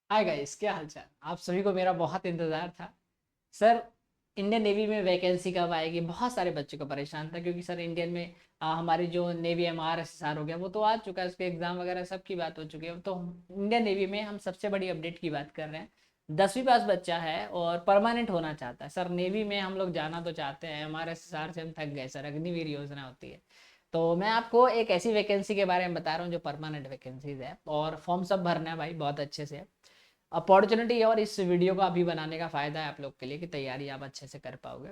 Hi guys, क्या हाल चाल। आप सभी को मेरा बहुत इंतज़ार था। सर, इंडियन नेवी में वैकेंसी कब आएगी? बहुत सारे बच्चों को परेशान था क्योंकि सर इंडियन में हमारी जो नेवी MRSSR हो गया वो तो आ चुका है, उसके एग्ज़ाम वगैरह सब की बात हो चुकी है। तो इंडियन नेवी में हम सबसे बड़ी अपडेट की बात कर रहे हैं। 10वीं पास बच्चा है और परमानेंट होना चाहता है। सर नेवी में हम लोग जाना तो चाहते हैं, MRSSR से हम थक गए सर, अग्निवीर योजना होती है। तो मैं आपको एक ऐसी वैकेंसी के बारे में बता रहा हूँ जो परमानेंट वैकेंसीज है, और फॉर्म सब भरना है भाई, बहुत अच्छे से। अपॉर्चुनिटी और इस वीडियो को अभी बनाने का फ़ायदा है आप लोग के लिए कि तैयारी आप अच्छे से कर पाओगे।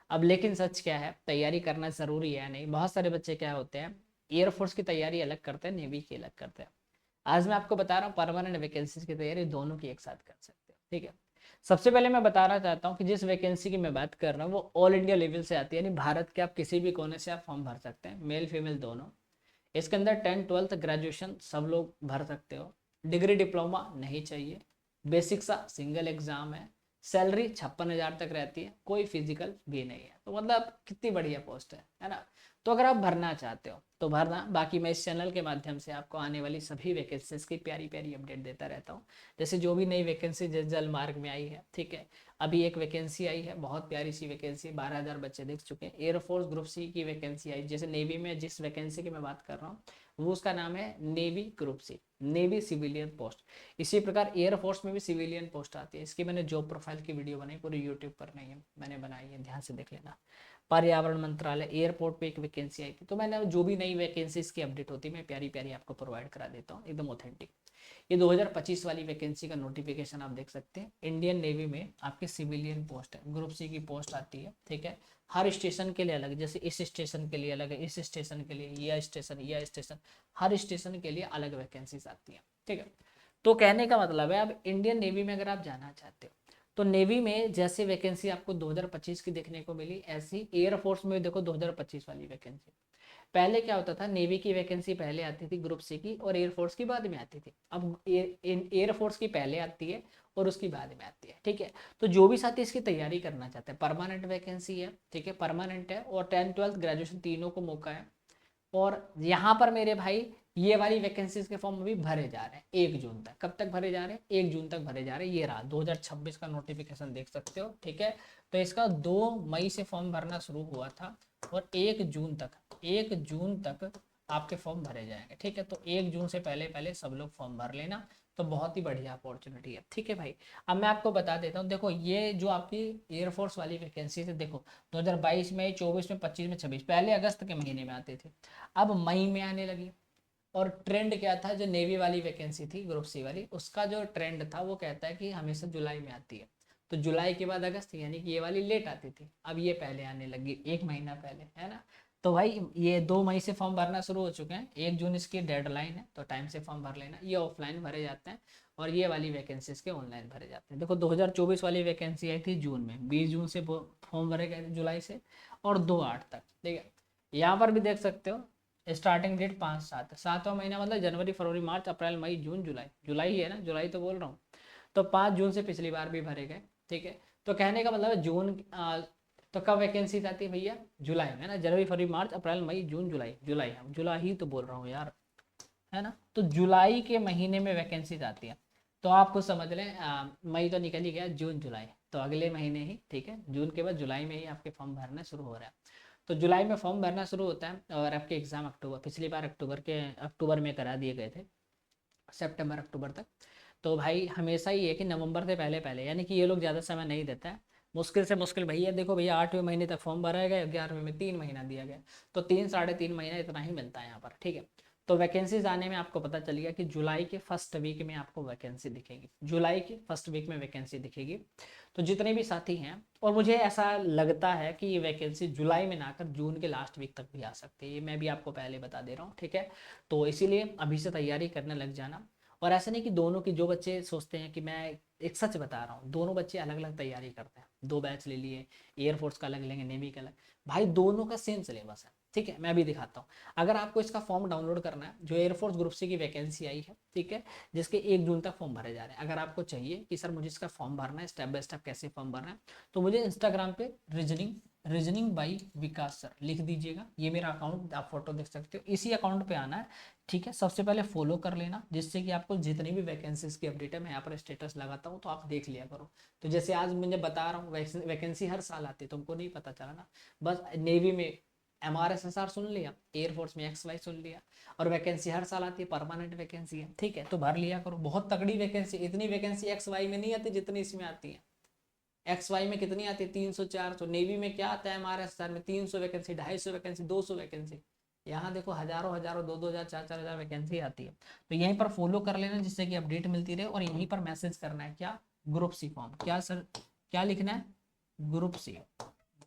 अब लेकिन सच क्या है, तैयारी करना ज़रूरी है नहीं। बहुत सारे बच्चे क्या होते हैं, एयरफोर्स की तैयारी अलग करते हैं, नेवी की अलग करते हैं। आज मैं आपको बता रहा हूँ परमानेंट वैकेंसीज की तैयारी दोनों की एक साथ कर सकते हो, ठीक है। सबसे पहले मैं बताना चाहता हूँ कि जिस वैकेंसी की मैं बात कर रहा हूँ वो ऑल इंडिया लेवल से आती है, यानी भारत के आप किसी भी कोने से आप फॉर्म भर सकते हैं, मेल फीमेल दोनों। इसके अंदर 10th 12th ग्रेजुएशन सब लोग भर सकते हो। डिग्री डिप्लोमा नहीं चाहिए। बेसिक सा सिंगल एग्जाम है। सैलरी 56,000 तक रहती है, कोई फिजिकल भी नहीं है। तो मतलब कितनी बढ़िया पोस्ट है ना। तो अगर आप भरना चाहते हो तो भरना। बाकी मैं इस चैनल के माध्यम से आपको आने वाली सभी वैकेंसीज की प्यारी प्यारी अपडेट देता रहता हूँ। जैसे जो भी नई वैकेंसी जल मार्ग में आई है, ठीक है। अभी एक वैकेंसी आई है, बहुत प्यारी सी वैकेंसी, 12,000 बच्चे देख चुके हैं। एयरफोर्स ग्रुप सी की वैकेंसी आई। जैसे नेवी में जिस वैकेंसी की मैं बात कर रहा हूँ वो उसका नाम है navy group C, navy civilian post. इसी प्रकार एयरफोर्स में भी सिविलियन पोस्ट आती है। इसकी मैंने जॉब प्रोफाइल की वीडियो बनाई, पूरी यूट्यूब पर नहीं है, मैंने बनाई है, ध्यान से देख लेना। पर्यावरण मंत्रालय एयरपोर्ट पे एक वैकेंसी आई थी। तो मैंने जो भी नई वैकेंसीज की अपडेट होती है मैं प्यारी प्यारी आपको प्रोवाइड करा देता हूँ, एकदम ऑथेंटिक। ये 2025 वाली वैकेंसी का नोटिफिकेशन आप देख सकते हैं। इंडियन नेवी में आपके सिविलियन पोस्ट है, ग्रुप सी की पोस्ट आती है, ठीक है। हर स्टेशन के लिए अलग, जैसे इस स्टेशन के लिए अलग है, इस स्टेशन के लिए, यह स्टेशन, हर स्टेशन के लिए अलग वैकेंसीज आती है, ठीक है। तो कहने का मतलब है, अब इंडियन नेवी में अगर आप जाना चाहते हो तो नेवी में जैसे वैकेंसी आपको 2025 की देखने को मिली, ऐसी एयरफोर्स में देखो 2025 वाली वैकेंसी। पहले क्या होता था, नेवी की वैकेंसी पहले आती थी ग्रुप सी की, और एयरफोर्स की बाद में आती थी। अब एयरफोर्स की पहले आती है और उसकी बाद में आती है, ठीक है। तो जो भी साथी इसकी तैयारी करना चाहते हैं, परमानेंट वैकेंसी है, ठीक है, परमानेंट है, और 10th 12th ग्रेजुएशन तीनों को मौका है। और यहाँ पर मेरे भाई ये वाली वैकेंसीज के फॉर्म अभी भरे जा रहे हैं 1 जून तक। कब तक भरे जा रहे हैं? 1 जून तक भरे जा रहे हैं। ये रहा 2026 का नोटिफिकेशन, देख सकते हो, ठीक है। तो इसका 2 मई से फॉर्म भरना शुरू हुआ था, और 1 जून तक आपके फॉर्म भरे जाएंगे, ठीक है। तो 1 जून से पहले पहले सब लोग फॉर्म भर लेना। तो बहुत ही बढ़िया अपॉर्चुनिटी है, ठीक है भाई। अब मैं आपको बता देता हूँ, देखो ये जो आपकी एयरफोर्स वाली वैकेंसी है, देखो 2022 में, 24 में, 25 में, 26, पहले अगस्त के महीने में आते थे, अब मई में आने लगी। और ट्रेंड क्या था, जो नेवी वाली वैकेंसी थी ग्रुप सी वाली, उसका जो ट्रेंड था वो कहता है कि हमेशा जुलाई में आती है। तो जुलाई के बाद अगस्त, यानी कि ये वाली लेट आती थी, अब ये पहले आने लगी, 1 महीना पहले, है ना। तो भाई ये 2 मई से फॉर्म भरना शुरू हो चुके हैं, 1 जून इसकी डेडलाइन है, तो टाइम से फॉर्म भर लेना। ये ऑफलाइन भरे जाते हैं, और ये वाली वैकेंसीज के ऑनलाइन भरे जाते हैं। देखो 2024 वाली वैकेंसी आई थी जून में, 20 जून से फॉर्म भरे गए थे, जुलाई से, और 2/8 तक, ठीक है। यहाँ पर भी देख सकते हो, स्टार्टिंग डेट 5/7, 7वां महीना मतलब जनवरी फरवरी मार्च अप्रैल मई जून जुलाई, जुलाई ही है ना, जुलाई तो बोल रहा हूँ। तो 5 जून से पिछली बार भी भरे गए, ठीक है। तो कहने का मतलब है तो कब वैकेंसी आती है भैया? जुलाई में, है ना। जनवरी फरवरी मार्च अप्रैल मई जून जुलाई, जुलाई, हम जुलाई ही तो बोल रहा हूँ यार, है ना। तो जुलाई के महीने में वैकेंसीज आती है। तो आप खुद समझ लें, मई तो निकल ही गया, जून जुलाई, तो अगले महीने ही, ठीक है, जून के बाद जुलाई में ही आपके फॉर्म भरना शुरू हो रहा है। तो जुलाई में फॉर्म भरना शुरू होता है, और आपके एग्ज़ाम अक्टूबर, पिछली बार अक्टूबर में करा दिए गए थे, सितंबर अक्टूबर तक। तो भाई हमेशा ही है कि नवंबर से पहले पहले, यानी कि ये लोग ज़्यादा समय नहीं देता है। मुश्किल से मुश्किल भैया, देखो भैया, 8वें महीने तक फॉर्म भरा गया, 11वें में 3 महीना दिया गया, तो 3 साढ़े 3 महीना इतना ही मिलता है यहाँ पर, ठीक है। तो वैकेंसीज आने में आपको पता चल गया कि जुलाई के फर्स्ट वीक में आपको वैकेंसी दिखेगी, जुलाई के फर्स्ट वीक में वैकेंसी दिखेगी। तो जितने भी साथी हैं, और मुझे ऐसा लगता है कि ये वैकेंसी जुलाई में ना आकर जून के लास्ट वीक तक भी आ सकती है, ये मैं भी आपको पहले बता दे रहा हूँ, ठीक है। तो इसीलिए अभी से तैयारी करने लग जाना। और ऐसा नहीं कि दोनों की, जो बच्चे सोचते हैं कि मैं, एक सच बता रहा हूँ, दोनों बच्चे अलग अलग तैयारी करते हैं, 2 बैच ले लिए, एयरफोर्स का अलग लेंगे, नेवी का अलग। भाई दोनों का सेम सिलेबस है, ठीक है। मैं भी दिखाता हूँ। अगर आपको इसका फॉर्म डाउनलोड करना है, जो एयरफोर्स ग्रुप सी की वैकेंसी आई है, ठीक है, जिसके 1 जून तक फॉर्म भरे जा रहे हैं, अगर आपको चाहिए कि सर मुझे इसका फॉर्म भरना है, स्टेप बाय स्टेप कैसे फॉर्म भरना है, तो मुझे इंस्टाग्राम पे रीजनिंग बाई विकास सर लिख दीजिएगा। ये मेरा अकाउंट, आप फोटो देख सकते हो, इसी अकाउंट पे आना है। ठीक है, सबसे पहले फॉलो कर लेना, जिससे कि आपको जितनी भी वैकेंसीज की अपडेट है, मैं यहाँ पर स्टेटस लगाता हूँ तो आप देख लिया करो। तो जैसे आज मुझे बता रहा हूँ, वैकेंसी हर साल आती है, तुमको नहीं पता चला ना। बस नेवी में MRSSR सुन लिया, एयरफोर्स में XY सुन लिया, और वैकेंसी हर साल आती है, परमानेंट वैकेंसी है। ठीक है, तो भर लिया करो, बहुत तगड़ी वैकेंसी, इतनी वैकेंसी XY में नहीं आती जितनी इसमें आती है। XY में कितनी आती है? 300-400। नेवी में क्या आता है? MRSSR में 300 वैकेंसी, 250 वैकेंसी, 200 वैकेंसी। यहाँ देखो हजारों हजारों, 2-2 हजार, 4-4 हजार वैकेंसी आती है। तो यहीं पर फॉलो कर लेना, जिससे कि अपडेट मिलती रहे। और यहीं पर मैसेज करना है क्या? Group C form. क्या सर, क्या लिखना है? Group C,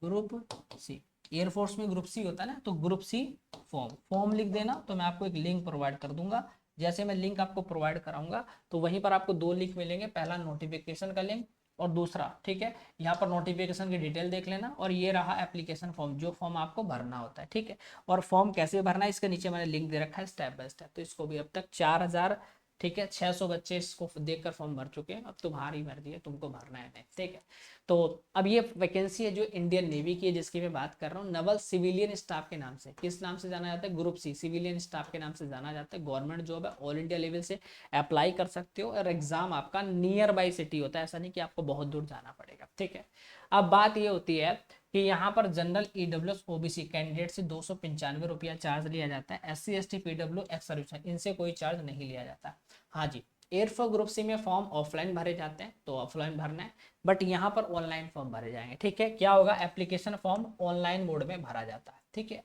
group C. Air force में ग्रुप सी होता है ना, तो ग्रुप सी फॉर्म, फॉर्म लिख देना। तो मैं आपको एक लिंक प्रोवाइड कर दूंगा। जैसे मैं लिंक आपको प्रोवाइड कराऊंगा, तो वहीं पर आपको 2 लिंक मिलेंगे, पहला नोटिफिकेशन का लिंक और दूसरा, ठीक है, यहाँ पर नोटिफिकेशन की डिटेल देख लेना। और ये रहा एप्लीकेशन फॉर्म, जो फॉर्म आपको भरना होता है। ठीक है, और फॉर्म कैसे भरना है, इसके नीचे मैंने लिंक दे रखा है स्टेप बाय स्टेप। तो इसको भी अब तक 4000, ठीक है, 600 बच्चे इसको देखकर फॉर्म भर चुके हैं। अब तुम्हारी मर्जी है, तुमको भरना है नहीं। ठीक है, तो अब ये वैकेंसी है जो इंडियन नेवी की है, जिसकी मैं बात कर रहा हूँ, नवल सिविलियन स्टाफ के नाम से। किस नाम से जाना जाता है? ग्रुप सी, सिविलियन स्टाफ के नाम से जाना जाता है। गवर्नमेंट जॉब है, ऑल इंडिया लेवल से अप्लाई कर सकते हो, और एग्जाम आपका नियर बाई सिटी होता है, ऐसा नहीं कि आपको बहुत दूर जाना पड़ेगा। ठीक है, अब बात ये होती है कि यहाँ पर जनरल EWS OBC कैंडिडेट से 295 रुपया चार्ज लिया जाता है। SC ST PW ex serviceman, इनसे कोई चार्ज नहीं लिया जाता। हाँ जी, एयरफोर्स ग्रुप सी में फॉर्म ऑफलाइन भरे जाते हैं, तो ऑफलाइन भरना है, बट यहाँ पर ऑनलाइन फॉर्म भरे जाएंगे। ठीक है, क्या होगा? एप्लीकेशन फॉर्म ऑनलाइन मोड में भरा जाता है। ठीक है,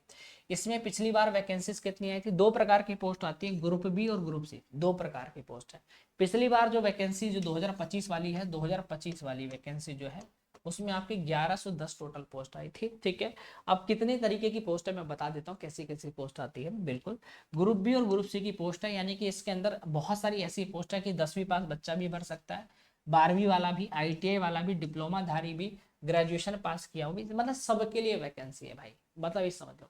इसमें पिछली बार वैकेंसीज कितनी आई थी? 2 प्रकार की पोस्ट आती है, ग्रुप बी और ग्रुप सी, 2 प्रकार की पोस्ट है। पिछली बार जो वैकेंसी जो 2025 वाली है, 2025 वाली वैकेंसी जो है, उसमें आपकी 1110 टोटल पोस्ट आई थी। ठीक है, अब कितने तरीके की पोस्ट है मैं बता देता हूँ, कैसी कैसी पोस्ट आती है। बिल्कुल, ग्रुप बी और ग्रुप सी की पोस्ट है, यानी कि इसके अंदर बहुत सारी ऐसी पोस्ट है कि 10वीं पास बच्चा भी भर सकता है, 12वीं वाला भी, ITI वाला भी, डिप्लोमा धारी भी, ग्रेजुएशन पास किया होगी, मतलब सबके लिए वैकेंसी है भाई, मतलब ये समझ लो।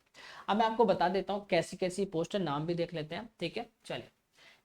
अब मैं आपको बता देता हूँ कैसी कैसी पोस्ट है, नाम भी देख लेते हैं। ठीक है, चलिए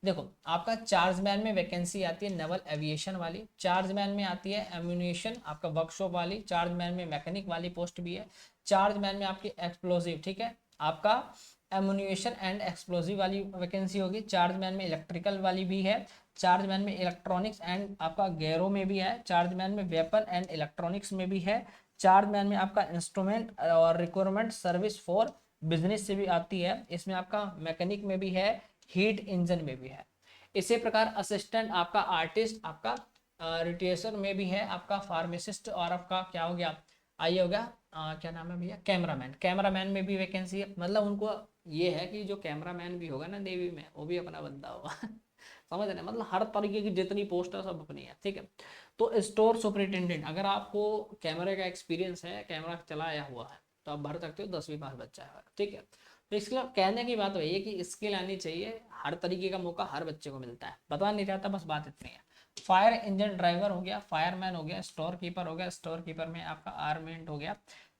देखो, आपका चार्जमैन में वैकेंसी आती है नेवल एविएशन वाली, चार्जमैन में आती है एम्यूनिशन आपका वर्कशॉप वाली, चार्जमैन में मैकेनिक वाली पोस्ट भी है, चार्जमैन में आपकी एक्सप्लोजिव, ठीक है, आपका एम्यूनिशन एंड एक्सप्लोजिव वाली वैकेंसी होगी, चार्जमैन में इलेक्ट्रिकल वाली भी है, चार्जमैन में इलेक्ट्रॉनिक्स एंड आपका गैरो में भी है, चार्जमैन में वेपन एंड इलेक्ट्रॉनिक्स में भी है, चार्जमैन में आपका इंस्ट्रूमेंट और रिक्वायरमेंट सर्विस फॉर बिजनेस से भी आती है, इसमें आपका मैकेनिक में भी है, हीट इंजन में भी है। इसी प्रकार असिस्टेंट आपका आर्टिस्ट, आपका रिटेसर में भी है, आपका फार्मासिस्ट, और आपका क्या हो गया, आइए हो गया क्या नाम है भैया, कैमरामैन, कैमरामैन में भी वैकेंसी है। मतलब उनको ये है कि जो कैमरामैन भी होगा ना नेवी में, वो भी अपना बंदा होगा समझ रहे हैं, मतलब हर तरीके की जितनी पोस्ट है सब अपनी है। ठीक है, तो स्टोर सुपरिटेंडेंट, अगर आपको कैमरे का एक्सपीरियंस है, कैमरा चलाया हुआ है, तो आप भर सकते हो, 10वीं पास बच्चा है। ठीक है, तो इसके लिए कहने की बात वही है कि स्किल आनी चाहिए, हर तरीके का मौका हर बच्चे को मिलता है, पता नहीं रहता, बस बात इतनी है। फायर इंजन ड्राइवर हो गया, फायरमैन हो गया, स्टोर कीपर हो गया, स्टोर कीपर में आपका आर्मेंट हो गया,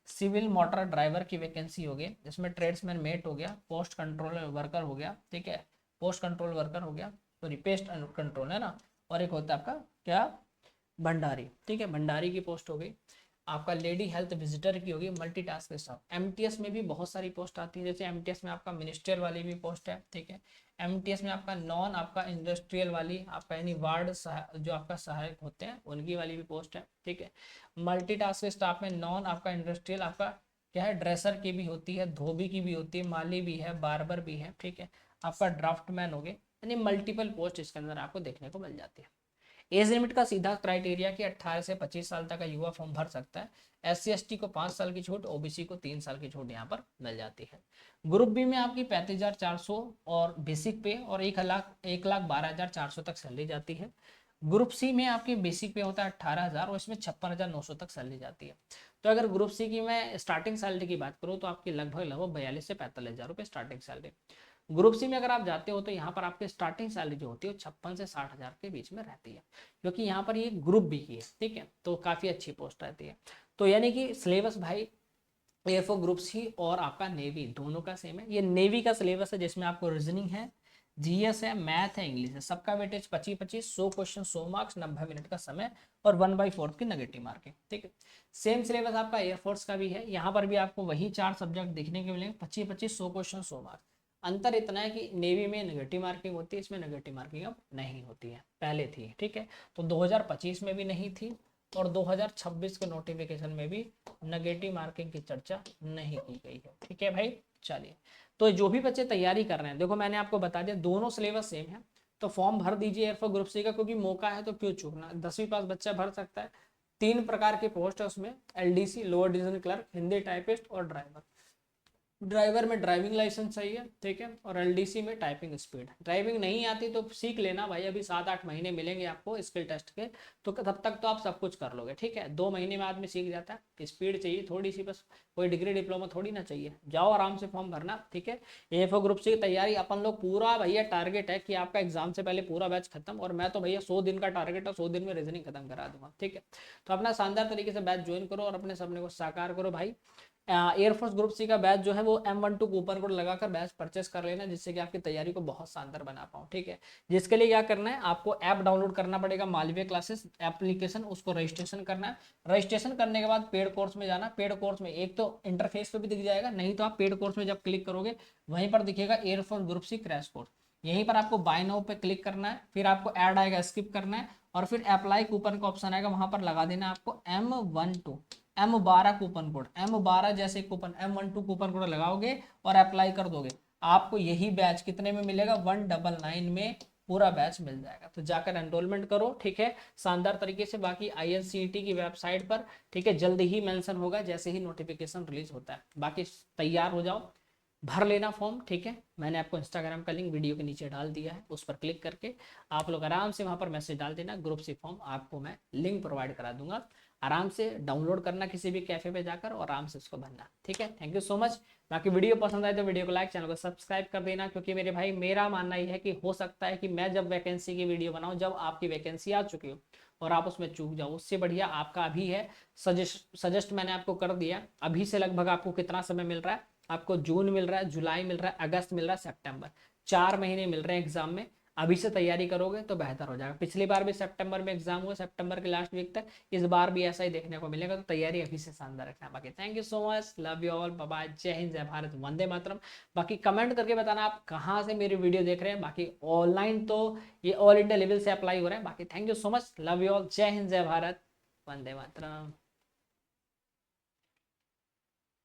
सिविल मोटर ड्राइवर की वैकेंसी हो गई, जिसमें ट्रेड्समैन मेट हो गया, पोस्ट कंट्रोल वर्कर हो गया, ठीक है, पोस्ट कंट्रोल वर्कर हो गया, सॉरी पेस्ट कंट्रोल है ना, और एक होता है आपका क्या, भंडारी, ठीक है, भंडारी की पोस्ट हो गई, आपका लेडी हेल्थ विजिटर की होगी, मल्टीटास्क स्टाफ। एमटीएस में भी बहुत सारी पोस्ट आती है, जैसे एमटीएस में आपका मिनिस्ट्रियल वाली भी पोस्ट है। ठीक है, एमटीएस में आपका नॉन आपका इंडस्ट्रियल वाली, आपका यानी वार्ड जो आपका सहायक होते हैं उनकी वाली भी पोस्ट है। ठीक है, मल्टीटास्क स्टाफ में नॉन आपका इंडस्ट्रियल आपका क्या है, ड्रेसर की भी होती है, धोबी की भी होती है, माली भी है, बार्बर भी है। ठीक है, आपका ड्राफ्टमैन हो गए, यानी मल्टीपल पोस्ट इसके अंदर आपको देखने को मिल जाती है। एज लिमिट का सीधा क्राइटेरिया कि 18 से 25 साल तक का युवा फॉर्म भर सकता है। SC ST को 5 साल की छूट, OBC को 3 साल की छूट यहाँ पर मिल जाती है। ग्रुप बी में आपकी 35,400 और बेसिक पे, और 1,12,400 तक सैलरी जाती है। ग्रुप सी में आपकी बेसिक पे होता है 18,000 और इसमें 56,900 तक सैलरी जाती है। तो अगर ग्रुप सी की मैं स्टार्टिंग सैलरी की बात करूँ तो आपकी लगभग 42 से 45,000 रुपये स्टार्टिंग सैलरी। ग्रुप सी में अगर आप जाते हो तो यहाँ पर आपकी स्टार्टिंग सैलरी जो होती है वो 56 से 60,000 के बीच में रहती है, क्योंकि यहाँ पर ये ग्रुप बी की है। ठीक है, तो काफ़ी अच्छी पोस्ट रहती है। तो यानी कि सिलेबस भाई एयरफोर्स ग्रुप सी और आपका नेवी दोनों का सेम है। ये नेवी का सिलेबस है, जिसमें आपको रीजनिंग है, जीएस है, मैथ है, इंग्लिश है, सबका वेटेज 25-25, 100 क्वेश्चन 100 मार्क्स, 90 मिनट का समय और 1/4 की नेगेटिव मार्किंग। ठीक है, सेम सिलेबस आपका एयरफोर्स का भी है, यहाँ पर भी आपको वही 4 सब्जेक्ट देखने के मिलेंगे, 25-25, 100 क्वेश्चन 100 मार्क्स। अंतर इतना है कि नेवी में नेगेटिव मार्किंग होती है, इसमें नेगेटिव मार्किंग अब नहीं होती है, पहले थी। ठीक है, तो 2025 में भी नहीं थी और 2026 के नोटिफिकेशन में भी नेगेटिव मार्किंग की चर्चा नहीं की गई है। ठीक है भाई, चलिए, तो जो भी बच्चे तैयारी कर रहे हैं, देखो मैंने आपको बता दिया दोनों सिलेबस सेम है, तो फॉर्म भर दीजिए एयरफोर्स ग्रुप सी का, क्योंकि मौका है तो क्यों चूकना। 10वीं पास बच्चा भर सकता है, 3 प्रकार की पोस्ट है उसमें, LDC lower division clerk, Hindi typist और ड्राइवर। ड्राइवर में ड्राइविंग लाइसेंस चाहिए, ठीक है, और एलडीसी में टाइपिंग स्पीड। ड्राइविंग नहीं आती तो सीख लेना भाई, अभी 7-8 महीने मिलेंगे आपको स्किल टेस्ट के, तो तब तक तो आप सब कुछ कर लोगे। ठीक है, 2 महीने में आदमी सीख जाता है। स्पीड चाहिए थोड़ी सी बस, कोई डिग्री डिप्लोमा थोड़ी ना चाहिए। जाओ आराम से फॉर्म भरना। ठीक है, एएफओ ग्रुप सी की तैयारी अपन लोग पूरा भैया, टारगेट है कि आपका एग्जाम से पहले पूरा बैच खत्म, और मैं तो भैया 100 दिन का टारगेट है, 100 दिन में रीजनिंग खत्म करा दूंगा। ठीक है, तो अपना शानदार तरीके से बैच ज्वाइन करो और अपने सपने को साकार करो भाई। एयरफोर्स ग्रुप सी का बैच जो है वो M12 कूपन कोड लगाकर बैच परचेस कर लेना, जिससे कि आपकी तैयारी को बहुत शानदार बना पाऊँ। ठीक है, जिसके लिए क्या करना है, आपको ऐप डाउनलोड करना पड़ेगा, मालवीय क्लासेस एप्लीकेशन, उसको रजिस्ट्रेशन करना है। रजिस्ट्रेशन करने के बाद पेड कोर्स में जाना। पेड कोर्स में एक तो इंटरफेस पे भी दिख जाएगा, नहीं तो आप पेड कोर्स में जब क्लिक करोगे वहीं पर दिखेगा air force group C crash course, यहीं पर आपको बाय नाउ पे क्लिक करना है, फिर आपको ऐड आएगा, स्किप करना है, और फिर अप्लाई कूपन का ऑप्शन आएगा, वहां पर लगा देना आपको M12 कूपन कोड। M12 जैसे कूपन M12 कूपन कोड लगाओगे और अप्लाई कर दोगे, आपको यही बैच कितने में मिलेगा, 199 में पूरा बैच मिल जाएगा। तो जाकर एनरोलमेंट करो। ठीक है, शानदार तरीके से। बाकी INCET की वेबसाइट पर, ठीक है, जल्दी ही मेंशन होगा जैसे ही नोटिफिकेशन रिलीज होता है। बाकी तैयार हो जाओ, भर लेना फॉर्म। ठीक है, मैंने आपको इंस्टाग्राम का लिंक वीडियो के नीचे डाल दिया है, उस पर क्लिक करके आप लोग आराम से वहां पर मैसेज डाल देना, ग्रुप सी फॉर्म आपको मैं लिंक प्रोवाइड करा दूंगा। आराम से डाउनलोड करना किसी भी कैफे पे जाकर और आराम से उसको भरना। ठीक है, थैंक यू सो मच। बाकी वीडियो पसंद आए तो वीडियो को लाइक, चैनल को सब्सक्राइब कर देना, क्योंकि मेरे भाई मेरा मानना यह है कि हो सकता है कि मैं जब वैकेंसी की वीडियो बनाऊं, जब आपकी वैकेंसी आ चुकी हो और आप उसमें चूक जाओ, उससे बढ़िया आपका अभी है। सजेस्ट मैंने आपको कर दिया। अभी से लगभग आपको कितना समय मिल रहा है, आपको जून मिल रहा है, जुलाई मिल रहा है, अगस्त मिल रहा है, सितंबर, 4 महीने मिल रहे हैं एग्जाम में। अभी से तैयारी करोगे तो बेहतर हो जाएगा। पिछली बार भी सितंबर में एग्जाम हुआ, सितंबर के लास्ट वीक तक, इस बार भी ऐसा ही देखने को मिलेगा, तो तैयारी अभी से शानदार रखना। बाकी thank you so much, love you all, bye bye, जय हिंद, जय भारत, वंदे मातरम। बाकी कमेंट करके बताना आप कहाँ से मेरी वीडियो देख रहे हैं। बाकी ऑनलाइन तो ये ऑल इंडिया लेवल से अप्लाई हो रहा है। बाकी thank you so much, love you all, जय हिंद, जय भारत, वंदे मातरम।